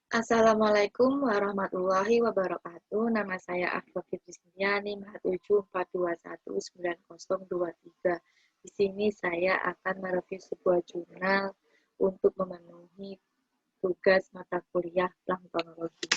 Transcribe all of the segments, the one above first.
Assalamualaikum warahmatullahi wabarakatuh. Nama saya Afro Fitrisniani, MAH 74219023. Di sini saya akan mereview sebuah jurnal untuk memenuhi tugas mata kuliah planktonologi.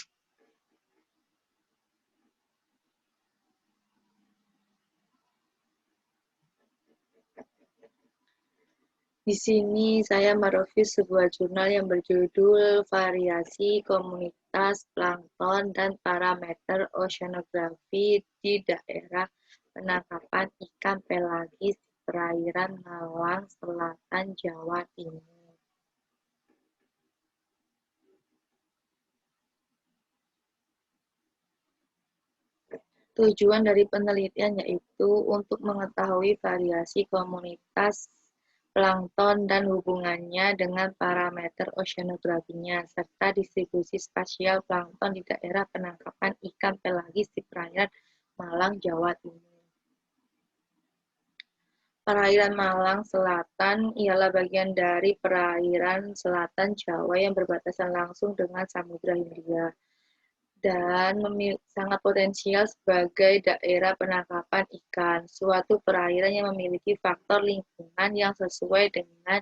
Di sini saya mereview sebuah jurnal yang berjudul Variasi Komunitas Plankton dan Parameter Oceanografi di Daerah Penangkapan Ikan Pelagis di Perairan Malang Selatan, Jawa Timur. Tujuan dari penelitian yaitu untuk mengetahui variasi komunitas plankton dan hubungannya dengan parameter oceanografinya, serta distribusi spasial plankton di daerah penangkapan ikan pelagis di perairan Malang, Jawa Timur. Perairan Malang Selatan ialah bagian dari perairan selatan Jawa yang berbatasan langsung dengan Samudra Hindia dan sangat potensial sebagai daerah penangkapan ikan, suatu perairan yang memiliki faktor lingkungan yang sesuai dengan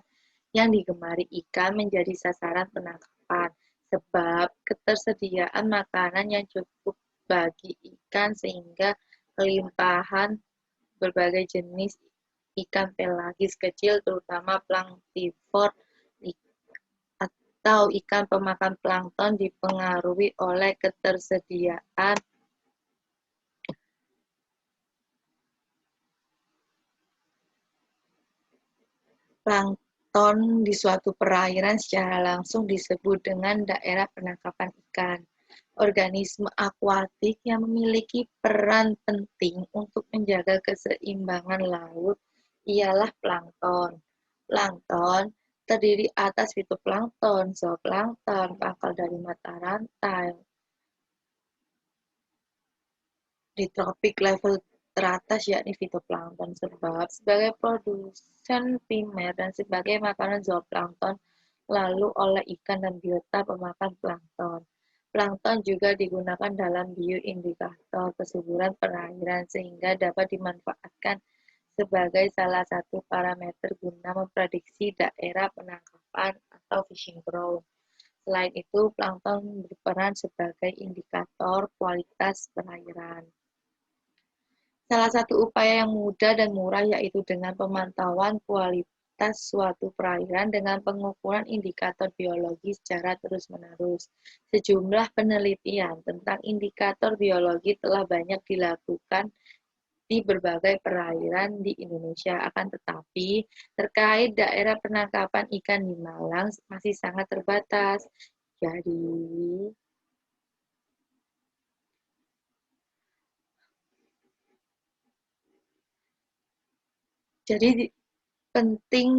yang digemari ikan menjadi sasaran penangkapan, sebab ketersediaan makanan yang cukup bagi ikan sehingga kelimpahan berbagai jenis ikan pelagis kecil, terutama planktivor atau ikan pemakan plankton dipengaruhi oleh ketersediaan plankton di suatu perairan secara langsung disebut dengan daerah penangkapan ikan. Organisme akuatik yang memiliki peran penting untuk menjaga keseimbangan laut ialah plankton. Plankton terdiri atas fitoplankton, zooplankton, pangkal dari mata rantai, di tropik level teratas yakni fitoplankton, sebab sebagai produsen primer dan sebagai makanan zooplankton lalu oleh ikan dan biota pemakan plankton. Plankton juga digunakan dalam bioindikator kesuburan perairan sehingga dapat dimanfaatkan sebagai salah satu parameter guna memprediksi daerah penangkapan atau fishing ground. Selain itu, plankton berperan sebagai indikator kualitas perairan. Salah satu upaya yang mudah dan murah yaitu dengan pemantauan kualitas suatu perairan dengan pengukuran indikator biologi secara terus-menerus. Sejumlah penelitian tentang indikator biologi telah banyak dilakukan di berbagai perairan di Indonesia. Akan tetapi, terkait daerah penangkapan ikan di Malang masih sangat terbatas. Jadi penting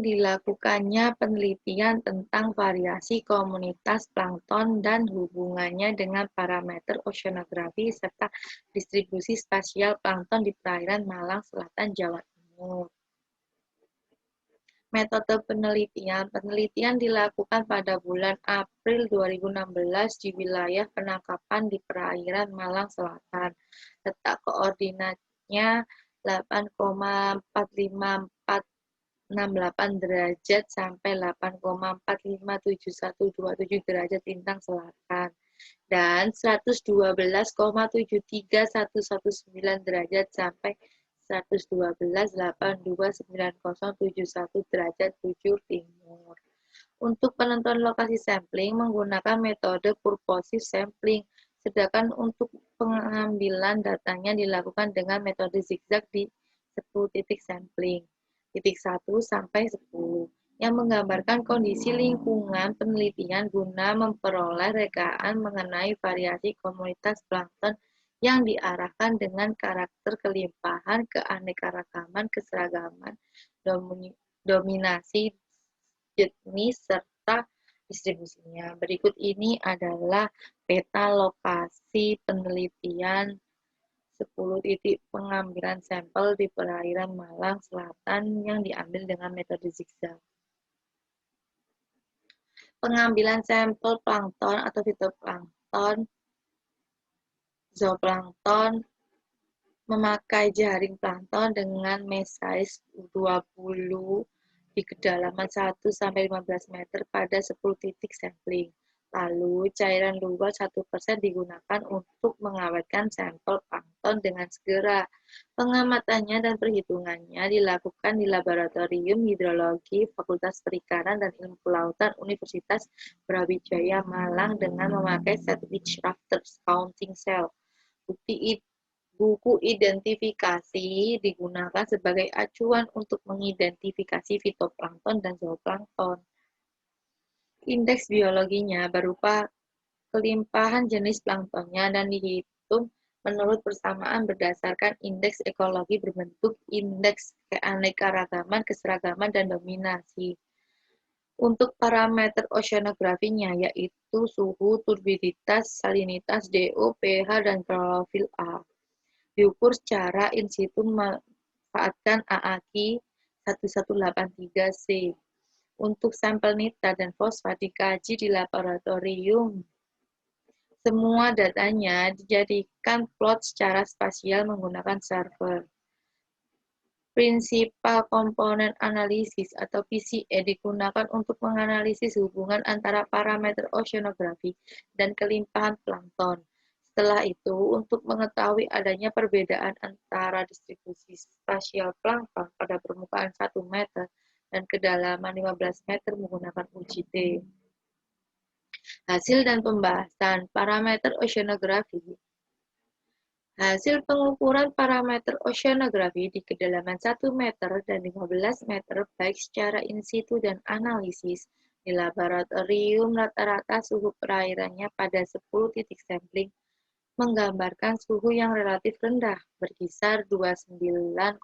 dilakukannya penelitian tentang variasi komunitas plankton dan hubungannya dengan parameter oceanografi serta distribusi spasial plankton di perairan Malang Selatan, Jawa Timur. Metode penelitian. Penelitian dilakukan pada bulan April 2016 di wilayah penangkapan di perairan Malang Selatan. Letak koordinatnya 8,45468 derajat sampai 8,457127 derajat lintang selatan dan 112,73119 derajat sampai 112,829071 derajat bujur timur. Untuk penentuan lokasi sampling menggunakan metode purposive sampling, sedangkan untuk pengambilan datanya dilakukan dengan metode zigzag di 10 titik sampling, titik 1 sampai 10, yang menggambarkan kondisi lingkungan penelitian guna memperoleh rekaan mengenai variasi komunitas plankton yang diarahkan dengan karakter kelimpahan, keanekaragaman, keseragaman, dominasi jenis, serta distribusinya. Berikut ini adalah peta lokasi penelitian 10 titik pengambilan sampel di perairan Malang Selatan yang diambil dengan metode zigzag. Pengambilan sampel plankton atau fitoplankton, zooplankton, memakai jaring plankton dengan mesh size 20 di kedalaman 1-15 meter pada 10 titik sampling. Lalu, cairan luar 1% digunakan untuk mengawetkan sampel plankton dengan segera. Pengamatannya dan perhitungannya dilakukan di Laboratorium Hidrologi Fakultas Perikanan dan Ilmu Kelautan Universitas Brawijaya Malang dengan memakai sandwich rafters counting cell. Buku identifikasi digunakan sebagai acuan untuk mengidentifikasi fitoplankton dan zooplankton. Indeks biologinya berupa kelimpahan jenis planktonnya dan dihitung menurut persamaan berdasarkan indeks ekologi berbentuk indeks keanekaragaman, keseragaman, dan dominasi. Untuk parameter oceanografinya yaitu suhu, turbiditas, salinitas, DO, pH, dan klorofil A. Diukur secara in situ memanfaatkan AAKI 1183C. Untuk sampel nitrat dan fosfat dikaji di laboratorium. Semua datanya dijadikan plot secara spasial menggunakan server. Prinsipal komponen analisis atau PCA digunakan untuk menganalisis hubungan antara parameter oceanografi dan kelimpahan plankton. Setelah itu, untuk mengetahui adanya perbedaan antara distribusi spasial plankton pada permukaan 1 meter dan kedalaman 15 meter menggunakan uji T. Hasil dan pembahasan parameter oceanografi. Hasil pengukuran parameter oceanografi di kedalaman 1 meter dan 15 meter baik secara in situ dan analisis di laboratorium rata-rata suhu perairannya pada 10 titik sampling menggambarkan suhu yang relatif rendah berkisar 29,36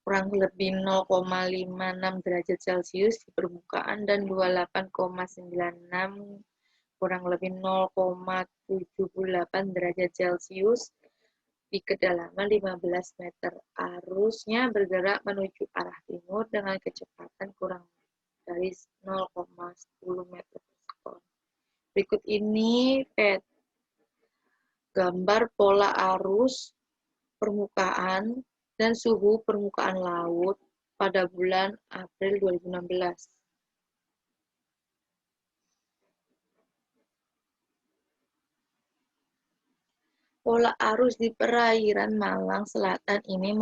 kurang lebih 0,56 derajat Celcius di permukaan dan 28,96 kurang lebih 0,78 derajat Celcius di kedalaman 15 meter. Arusnya bergerak menuju arah timur dengan kecepatan kurang dari 0,10 meter per sekon. Berikut ini gambar pola arus permukaan dan suhu permukaan laut pada bulan April 2016. Pola arus di perairan Malang Selatan ini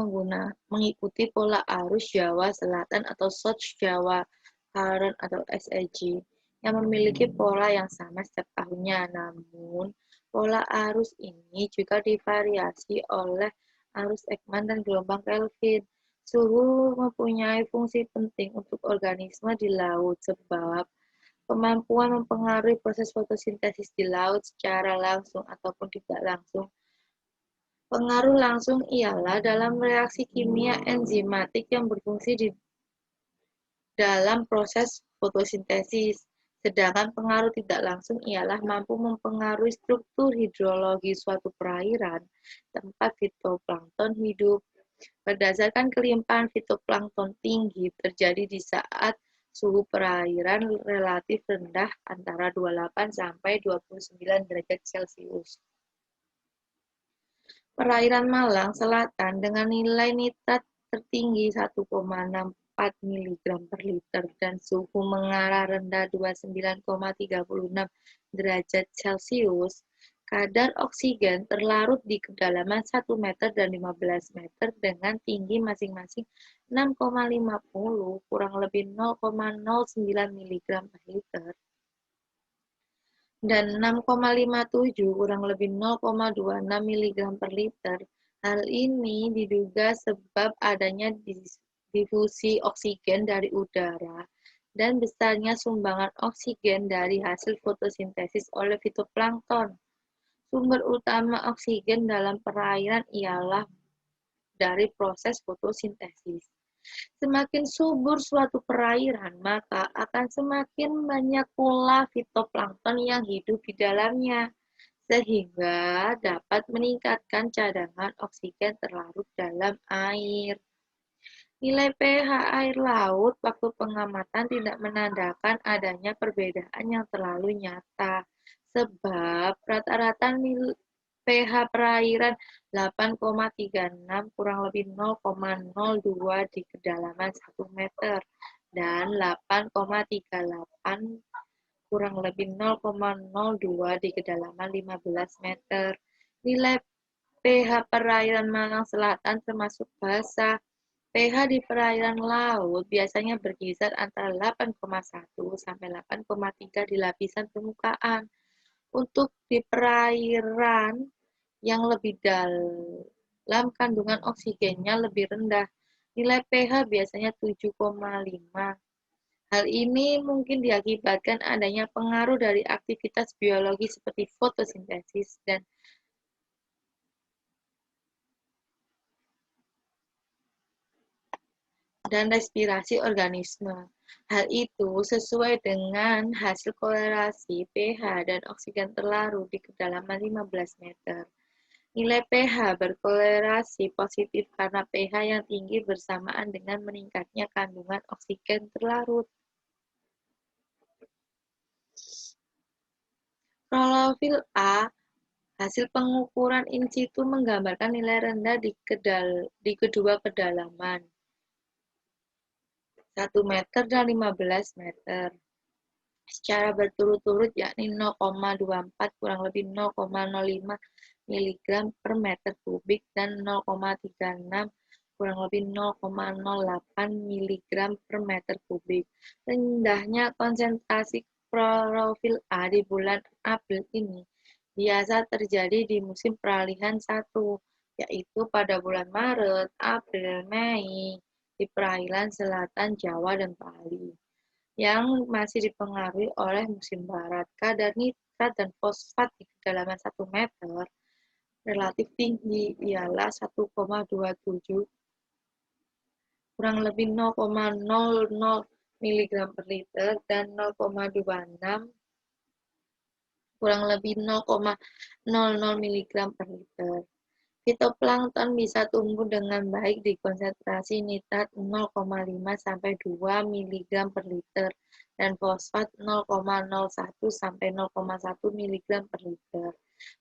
mengikuti pola arus Jawa Selatan atau South Java Current atau SEG yang memiliki pola yang sama setiap tahunnya. Namun, pola arus ini juga divariasi oleh arus Ekman dan gelombang Kelvin. Suhu mempunyai fungsi penting untuk organisme di laut sebab kemampuan mempengaruhi proses fotosintesis di laut secara langsung ataupun tidak langsung. Pengaruh langsung ialah dalam reaksi kimia enzimatik yang berfungsi di dalam proses fotosintesis. Sedangkan pengaruh tidak langsung ialah mampu mempengaruhi struktur hidrologi suatu perairan tempat fitoplankton hidup. Berdasarkan kelimpahan fitoplankton tinggi terjadi di saat suhu perairan relatif rendah antara 28 sampai 29 derajat Celcius. Perairan Malang Selatan dengan nilai nitrat tertinggi 1,64 mg per liter dan suhu mengarah rendah 29,36 derajat Celcius, kadar oksigen terlarut di kedalaman 1 meter dan 15 meter dengan tinggi masing-masing 6,50 kurang lebih 0,09 mg per liter dan 6,57 kurang lebih 0,26 mg per liter. Hal ini diduga sebab adanya difusi oksigen dari udara dan besarnya sumbangan oksigen dari hasil fotosintesis oleh fitoplankton. Sumber utama oksigen dalam perairan ialah dari proses fotosintesis. Semakin subur suatu perairan, maka akan semakin banyak pula fitoplankton yang hidup di dalamnya, sehingga dapat meningkatkan cadangan oksigen terlarut dalam air. Nilai pH air laut waktu pengamatan tidak menandakan adanya perbedaan yang terlalu nyata, sebab rata-rata pH perairan 8,36 kurang lebih 0,02 di kedalaman 1 meter dan 8,38 kurang lebih 0,02 di kedalaman 15 meter. Nilai pH perairan Malang Selatan termasuk basah. pH di perairan laut biasanya berkisar antara 8,1 sampai 8,3 di lapisan permukaan. Untuk di perairan yang lebih dalam, kandungan oksigennya lebih rendah. Nilai pH biasanya 7,5. Hal ini mungkin diakibatkan adanya pengaruh dari aktivitas biologi seperti fotosintesis dan respirasi organisme. Hal itu sesuai dengan hasil kolerasi pH dan oksigen terlarut di kedalaman 15 meter. Nilai pH berkolerasi positif karena pH yang tinggi bersamaan dengan meningkatnya kandungan oksigen terlarut. Klorofil A, hasil pengukuran in situ menggambarkan nilai rendah di kedua kedalaman, 1 meter dan 15 meter. Secara berturut-turut yakni 0,24 kurang lebih 0,05 mg per meter kubik dan 0,36 kurang lebih 0,08 mg per meter kubik. Rendahnya konsentrasi klorofil A di bulan April ini biasa terjadi di musim peralihan 1, yaitu pada bulan Maret, April, Mei di perairan selatan Jawa dan Bali yang masih dipengaruhi oleh musim barat. Kadar nitrat dan fosfat di kedalaman 1 meter relatif tinggi, ialah 1,27 kurang lebih 0,00 mg per liter dan 0,26 kurang lebih 0,00 mg per liter. Fitoplankton bisa tumbuh dengan baik di konsentrasi nitrat 0,5 sampai 2 mg per liter dan fosfat 0,01 sampai 0,1 mg per liter.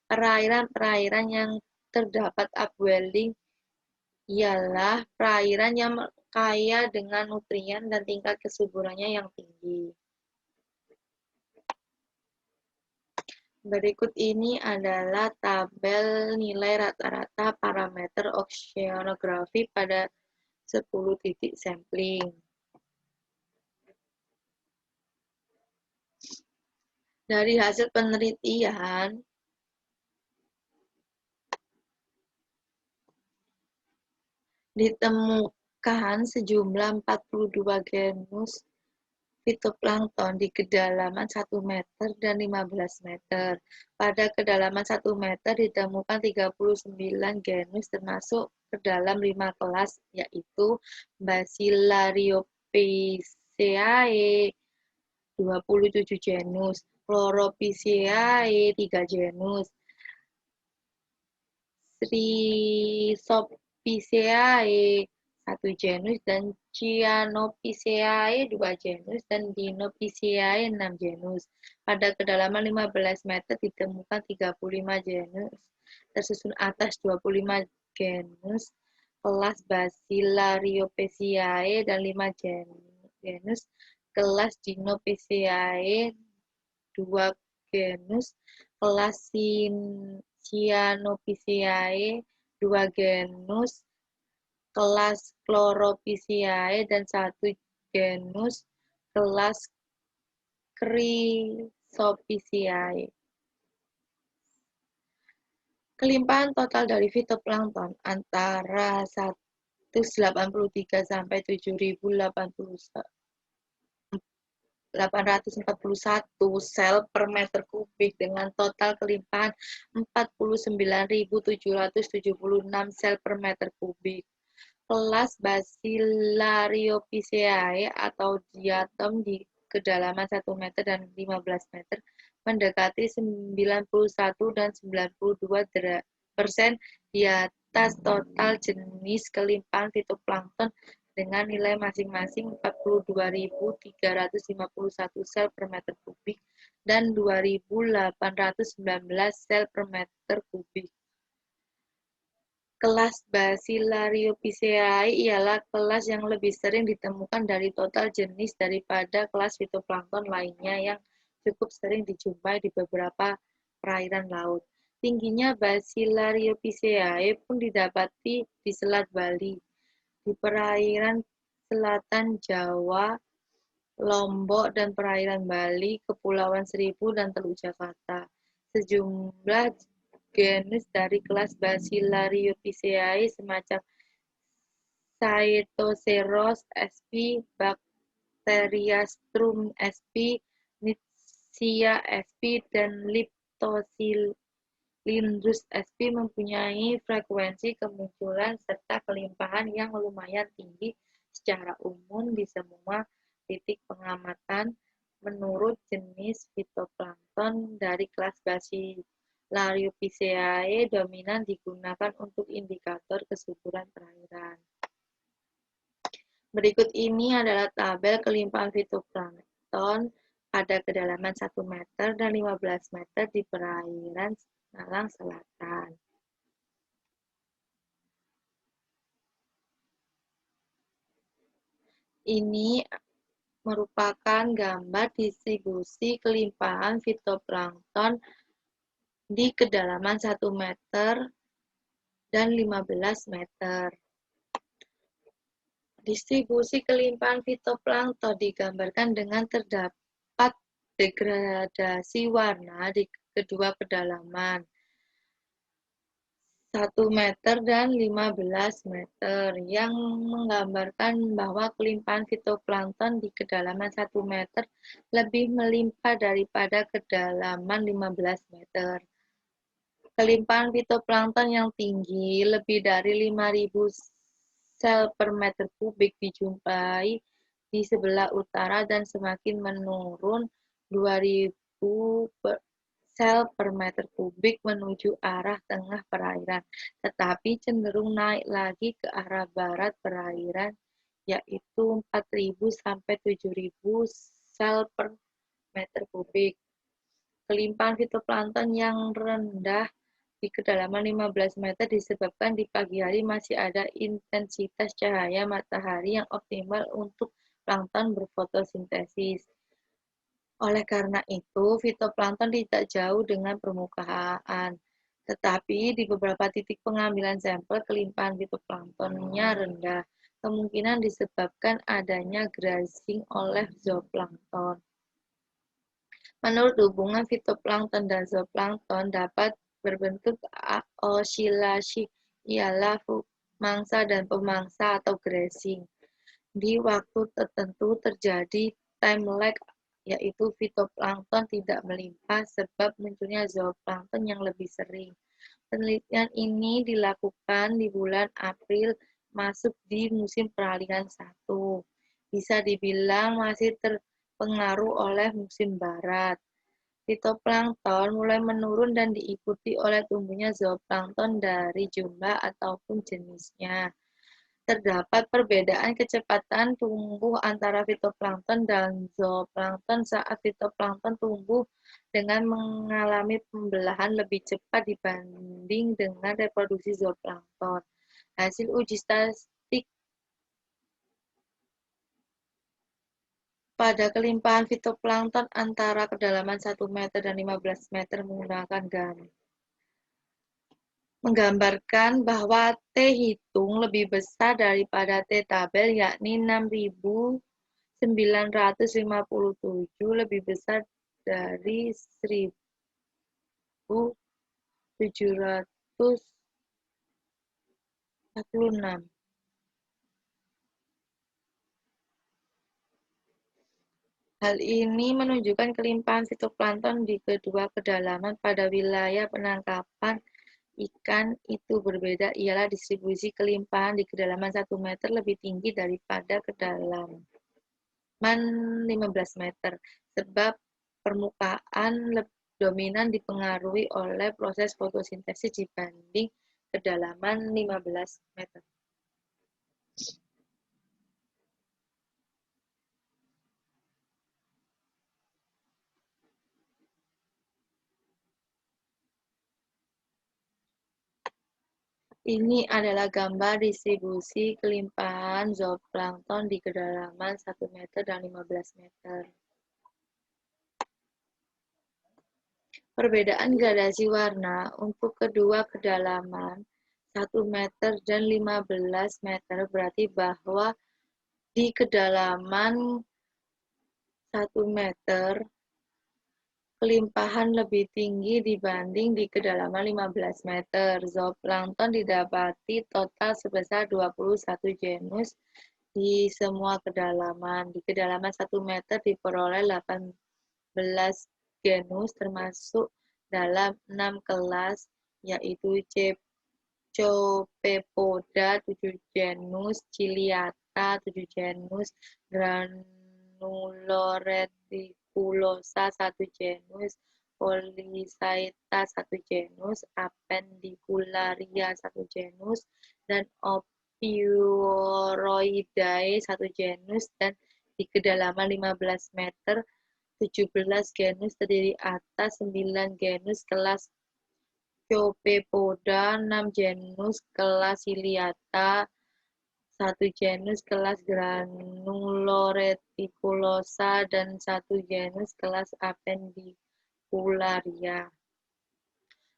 Perairan-perairan yang terdapat upwelling ialah perairan yang kaya dengan nutrien dan tingkat kesuburannya yang tinggi. Berikut ini adalah tabel nilai rata-rata parameter oceanografi pada 10 titik sampling. Dari hasil penelitian, ditemukan sejumlah 42 genus fitoplankton di kedalaman 1 meter dan 15 meter. Pada kedalaman 1 meter ditemukan 39 genus termasuk ke dalam 5 kelas, yaitu Bacillariophyceae 27 genus, Chlorophyceae 3 genus, Rhizophyceae 1 genus dan Cyanophyceae 2 genus dan Dinophyceae 6 genus. Pada kedalaman 15 meter ditemukan 35 genus, tersusun atas 25 genus kelas Bacillariophyceae dan 5 genus kelas Dinophyceae, 2 genus kelas Cyanophyceae, 2 genus kelas Chlorophyceae, dan 1 genus kelas Chrysophyceae. Kelimpahan total dari fitoplankton antara 183 sampai 7.841 sel per meter kubik dengan total kelimpahan 49.776 sel per meter kubik. Kelas Bacillariophyceae atau diatom di kedalaman 1 meter dan 15 meter mendekati 91 dan 92% di atas total jenis kelimpahan fitoplankton dengan nilai masing-masing 42.351 sel per meter kubik dan 2.819 sel per meter kubik. Kelas Bacillariophyceae ialah kelas yang lebih sering ditemukan dari total jenis daripada kelas fitoplankton lainnya yang cukup sering dijumpai di beberapa perairan laut. Tingginya Bacillariophyceae pun didapati di Selat Bali, di perairan selatan Jawa, Lombok, dan perairan Bali, Kepulauan Seribu, dan Teluk Jakarta. Sejumlah genus dari kelas Bacillariophyceae semacam Chaetoceros sp, Bacteriastrum sp, Nitschia sp, dan Leptocylindrus sp mempunyai frekuensi kemunculan serta kelimpahan yang lumayan tinggi secara umum di semua titik pengamatan menurut jenis fitoplankton dari kelas Bacillariophyceae dominan digunakan untuk indikator kesuburan perairan. Berikut ini adalah tabel kelimpahan fitoplankton pada kedalaman 1 meter dan 15 meter di perairan Malang Selatan. Ini merupakan gambar distribusi kelimpahan fitoplankton di kedalaman 1 meter dan 15 meter. Distribusi kelimpahan fitoplankton digambarkan dengan terdapat degradasi warna di kedua kedalaman 1 meter dan 15 meter yang menggambarkan bahwa kelimpahan fitoplankton di kedalaman 1 meter lebih melimpah daripada kedalaman 15 meter. Kelimpahan fitoplankton yang tinggi lebih dari 5.000 sel per meter kubik dijumpai di sebelah utara dan semakin menurun 2.000 sel per meter kubik menuju arah tengah perairan, tetapi cenderung naik lagi ke arah barat perairan, yaitu 4.000 sampai 7.000 sel per meter kubik. Kelimpahan fitoplankton yang rendah di kedalaman 15 meter disebabkan di pagi hari masih ada intensitas cahaya matahari yang optimal untuk plankton berfotosintesis. Oleh karena itu, fitoplankton tidak jauh dengan permukaan. Tetapi di beberapa titik pengambilan sampel, kelimpahan fitoplanktonnya rendah. Kemungkinan disebabkan adanya grazing oleh zooplankton. Menurut hubungan fitoplankton dan zooplankton dapat berbentuk osilasi, ialah mangsa dan pemangsa atau grazing. Di waktu tertentu terjadi time lag, yaitu fitoplankton tidak melimpah sebab munculnya zooplankton yang lebih sering. Penelitian ini dilakukan di bulan April masuk di musim peralihan 1. Bisa dibilang masih terpengaruh oleh musim barat. Fitoplankton mulai menurun dan diikuti oleh tumbuhnya zooplankton dari jumlah ataupun jenisnya. Terdapat perbedaan kecepatan tumbuh antara fitoplankton dan zooplankton saat fitoplankton tumbuh dengan mengalami pembelahan lebih cepat dibanding dengan reproduksi zooplankton. Hasil uji statistik pada kelimpahan fitoplankton antara kedalaman 1 meter dan 15 meter menggunakan menggambarkan bahwa T hitung lebih besar daripada T tabel, yakni 6.957 lebih besar dari 1.746. Hal ini menunjukkan kelimpahan fitoplankton di kedua kedalaman pada wilayah penangkapan ikan itu berbeda, ialah distribusi kelimpahan di kedalaman 1 meter lebih tinggi daripada kedalaman 15 meter, sebab permukaan dominan dipengaruhi oleh proses fotosintesis dibanding kedalaman 15 meter. Ini adalah gambar distribusi kelimpahan zooplankton di kedalaman 1 meter dan 15 meter. Perbedaan gradasi warna untuk kedua kedalaman 1 meter dan 15 meter berarti bahwa di kedalaman 1 meter kelimpahan lebih tinggi dibanding di kedalaman 15 meter. Zooplankton didapati total sebesar 21 genus di semua kedalaman. Di kedalaman 1 meter diperoleh 18 genus termasuk dalam 6 kelas yaitu Copepoda 7 genus, Ciliata 7 genus, Granuloreticulosa 1 genus, Polychaeta 1 genus, Appendicularia 1 genus, dan Ophiuroidae 1 genus, dan di kedalaman 15 meter 17 genus terdiri atas 9 genus kelas Copepoda, 6 genus kelas Ciliata, 1 genus kelas Granuloreticulosa, dan 1 genus kelas Appendicularia.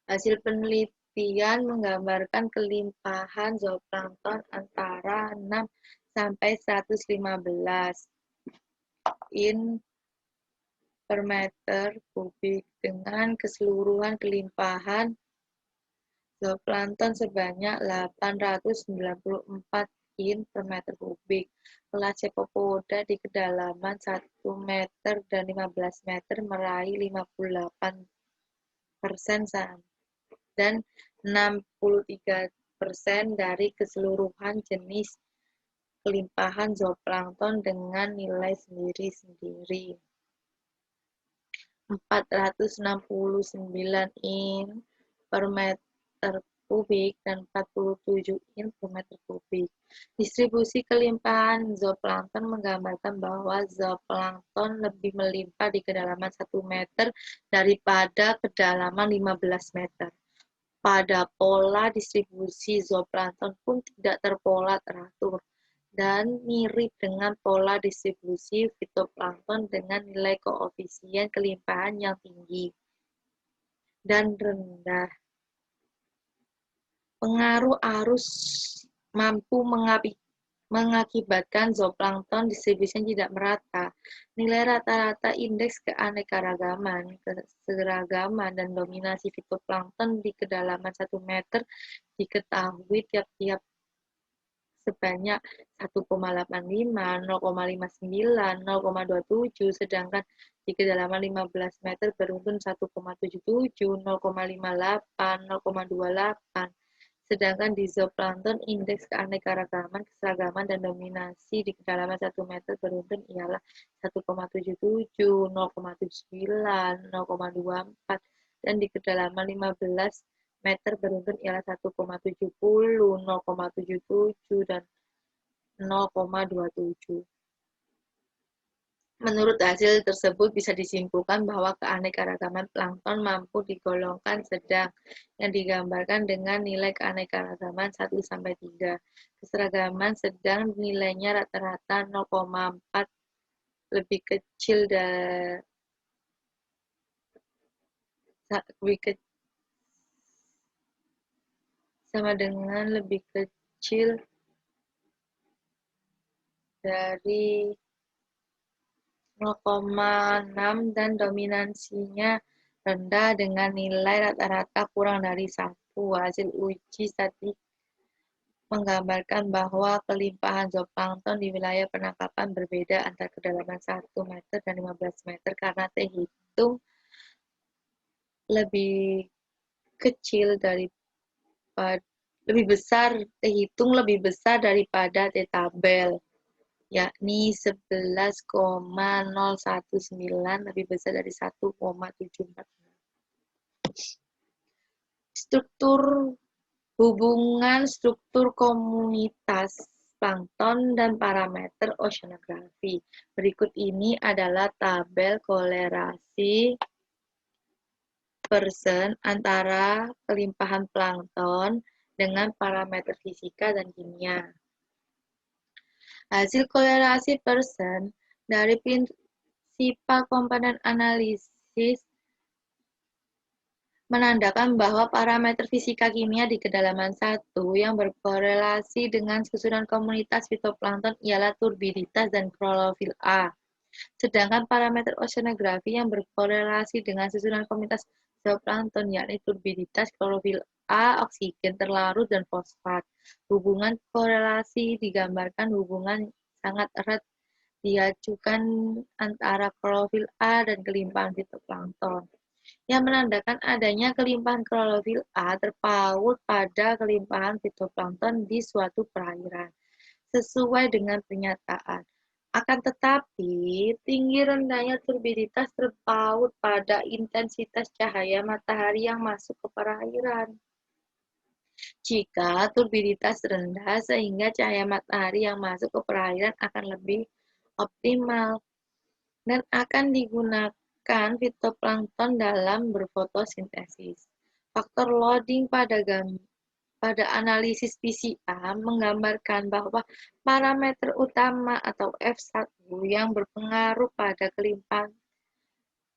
Hasil penelitian menggambarkan kelimpahan zooplankton antara 6 sampai 115 in per meter kubik dengan keseluruhan kelimpahan zooplankton sebanyak 894 in per meter kubik. Kelas Cephalopoda di kedalaman 1 meter dan 15 meter meraih 58% dan 63% dari keseluruhan jenis kelimpahan zooplankton dengan nilai sendiri-sendiri. 469 in per meter kubik dan 47 in per meter kubik. Distribusi kelimpahan zooplankton menggambarkan bahwa zooplankton lebih melimpah di kedalaman 1 meter daripada kedalaman 15 meter. Pada pola distribusi zooplankton pun tidak terpola teratur dan mirip dengan pola distribusi fitoplankton dengan nilai koefisien kelimpahan yang tinggi dan rendah. Pengaruh arus mampu mengakibatkan zooplankton distribusinya tidak merata. Nilai rata-rata indeks keanekaragaman, keseragaman, dan dominasi fitoplankton di kedalaman 1 meter diketahui tiap-tiap sebanyak 1,85, 0,59, 0,27, sedangkan di kedalaman 15 meter beruntun 1,77, 0,58, 0,28. Sedangkan di zooplankton, indeks keanekaragaman, keseragaman, dan dominasi di kedalaman 1 meter beruntun ialah 1,77, 0,79, 0,24, dan di kedalaman 15 meter beruntun ialah 1,70, 0,77, dan 0,27. Menurut hasil tersebut bisa disimpulkan bahwa keanekaragaman plankton mampu digolongkan sedang yang digambarkan dengan nilai keanekaragaman 1-3. Keseragaman sedang nilainya rata-rata 0,4 lebih kecil sama dengan lebih kecil dari 0,6 dan dominansinya rendah dengan nilai rata-rata kurang dari 1. Hasil uji statistik menggambarkan bahwa kelimpahan zooplankton di wilayah penangkapan berbeda antara kedalaman 1 meter dan 15 meter karena terhitung lebih besar daripada T-tabel, yakni 11,019 lebih besar dari 1,746. Hubungan struktur komunitas plankton dan parameter oceanografi. Berikut ini adalah tabel kolerasi persen antara kelimpahan plankton dengan parameter fisika dan kimia. Hasil korelasi Pearson dari prinsipal komponen analisis menandakan bahwa parameter fisika kimia di kedalaman satu yang berkorelasi dengan susunan komunitas fitoplankton ialah turbiditas dan klorofil A. Sedangkan parameter oceanografi yang berkorelasi dengan susunan komunitas zooplankton yakni turbiditas, klorofil A, oksigen terlarut, dan fosfat. Hubungan korelasi digambarkan hubungan sangat erat diajukan antara klorofil A dan kelimpahan fitoplankton, yang menandakan adanya kelimpahan klorofil A terpaut pada kelimpahan fitoplankton di suatu perairan, sesuai dengan pernyataan. Akan tetapi, tinggi rendahnya turbiditas terpaut pada intensitas cahaya matahari yang masuk ke perairan. Jika turbiditas rendah, sehingga cahaya matahari yang masuk ke perairan akan lebih optimal dan akan digunakan fitoplankton dalam berfotosintesis. Faktor loading pada analisis PCA menggambarkan bahwa parameter utama atau F1 yang berpengaruh pada kelimpahan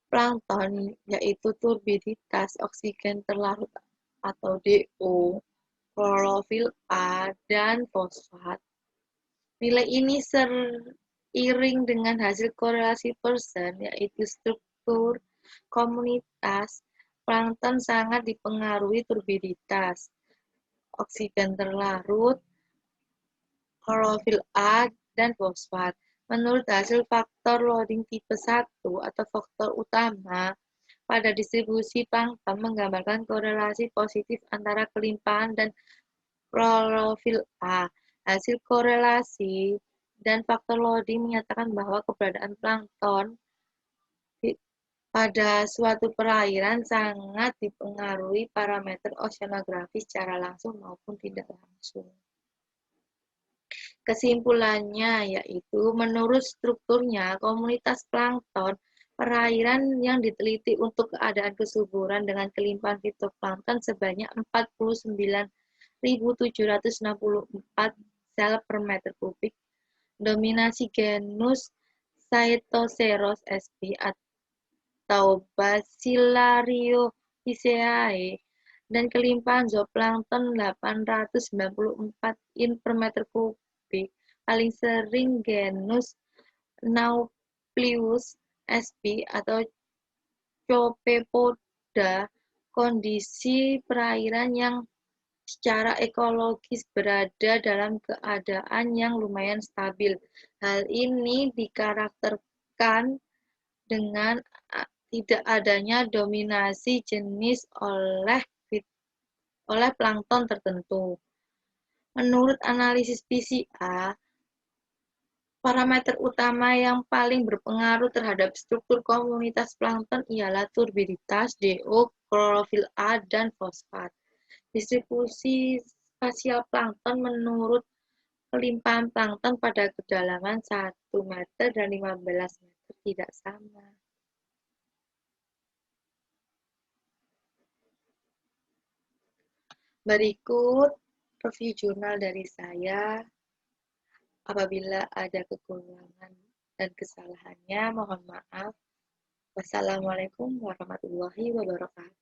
plankton yaitu turbiditas, oksigen terlarut atau DO, klorofil A, dan fosfat. Nilai ini seiring dengan hasil korelasi Pearson, yaitu struktur komunitas plankton sangat dipengaruhi turbiditas, oksigen terlarut, klorofil A, dan fosfat. Menurut hasil faktor loading tipe 1 atau faktor utama pada distribusi plankton menggambarkan korelasi positif antara kelimpahan dan klorofil A. Hasil korelasi dan faktor loading menyatakan bahwa keberadaan plankton pada suatu perairan sangat dipengaruhi parameter oceanografi secara langsung maupun tidak langsung. Kesimpulannya yaitu, menurut strukturnya, komunitas plankton perairan yang diteliti untuk keadaan kesuburan dengan kelimpahan fitoplankton sebanyak 49.764 sel per meter kubik, dominasi genus Chaetoceros sp. atau Bacillariophyceae, dan kelimpahan zooplankton 894 in per meter kubik, paling sering genus Nauplius sp. atau Copepoda, kondisi perairan yang secara ekologis berada dalam keadaan yang lumayan stabil. Hal ini dikarakterkan dengan tidak adanya dominasi jenis oleh plankton tertentu. Menurut analisis PCA, parameter utama yang paling berpengaruh terhadap struktur komunitas plankton ialah turbiditas, DO, klorofil A, dan fosfat. Distribusi spasial plankton menurut kelimpahan plankton pada kedalaman 1 meter dan 15 meter tidak sama. Berikut review jurnal dari saya. Apabila ada kekurangan dan kesalahannya, mohon maaf. Wassalamualaikum warahmatullahi wabarakatuh.